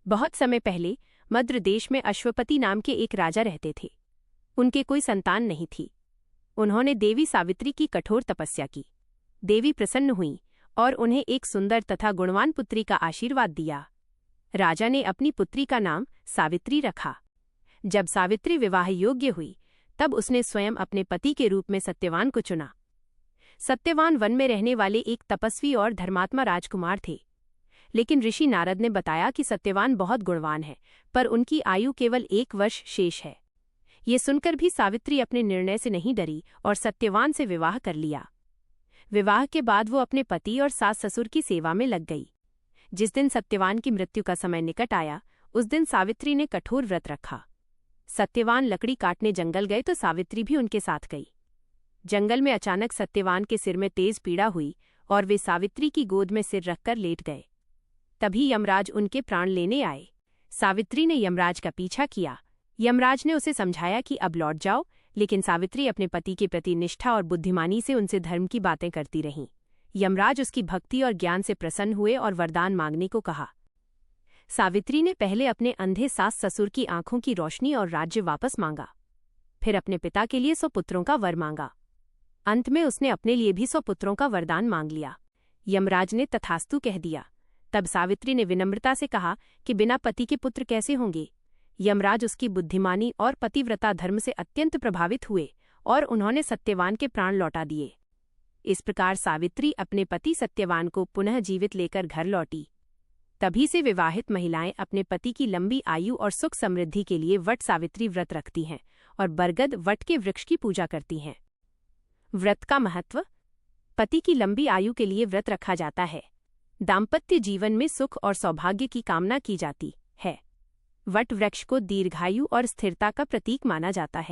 बहुत समय पहले मद्र देश में अश्वपति नाम के एक राजा रहते थे। उनके कोई संतान नहीं थी। उन्होंने देवी सावित्री की कठोर तपस्या की। देवी प्रसन्न हुई और उन्हें एक सुंदर तथा गुणवान पुत्री का आशीर्वाद दिया। राजा ने अपनी पुत्री का नाम सावित्री रखा। जब सावित्री विवाह योग्य हुई तब उसने स्वयं अपने पति के रूप में सत्यवान को चुना। सत्यवान वन में रहने वाले एक तपस्वी और धर्मात्मा राजकुमार थे। लेकिन ऋषि नारद ने बताया कि सत्यवान बहुत गुणवान है, पर उनकी आयु केवल 1 वर्ष शेष है। ये सुनकर भी सावित्री अपने निर्णय से नहीं डरी और सत्यवान से विवाह कर लिया। विवाह के बाद वो अपने पति और सास ससुर की सेवा में लग गई। जिस दिन सत्यवान की मृत्यु का समय निकट आया, उस दिन सावित्री ने कठोर व्रत रखा। सत्यवान लकड़ी काटने जंगल गए तो सावित्री भी उनके साथ गई। जंगल में अचानक सत्यवान के सिर में तेज पीड़ा हुई और वे सावित्री की गोद में सिर रखकर लेट गए। तभी यमराज उनके प्राण लेने आए। सावित्री ने यमराज का पीछा किया। यमराज ने उसे समझाया कि अब लौट जाओ, लेकिन सावित्री अपने पति के प्रति निष्ठा और बुद्धिमानी से उनसे धर्म की बातें करती रहीं। यमराज उसकी भक्ति और ज्ञान से प्रसन्न हुए और वरदान मांगने को कहा। सावित्री ने पहले अपने अंधे सास ससुर की आंखों की रोशनी और राज्य वापस मांगा। फिर अपने पिता के लिए 100 पुत्रों का वर मांगा। अंत में उसने अपने लिए भी 100 पुत्रों का वरदान मांग लिया। यमराज ने तथास्तु कह दिया। तब सावित्री ने विनम्रता से कहा कि बिना पति के पुत्र कैसे होंगे। यमराज उसकी बुद्धिमानी और पतिव्रता धर्म से अत्यंत प्रभावित हुए और उन्होंने सत्यवान के प्राण लौटा दिए। इस प्रकार सावित्री अपने पति सत्यवान को पुनः जीवित लेकर घर लौटी। तभी से विवाहित महिलाएं अपने पति की लंबी आयु और सुख समृद्धि के लिए वट सावित्री व्रत रखती हैं और बरगद वट के वृक्ष की पूजा करती हैं। व्रत का महत्व। पति की लंबी आयु के लिए व्रत रखा जाता है। दाम्पत्य जीवन में सुख और सौभाग्य की कामना की जाती है। वट वृक्ष को दीर्घायु और स्थिरता का प्रतीक माना जाता है।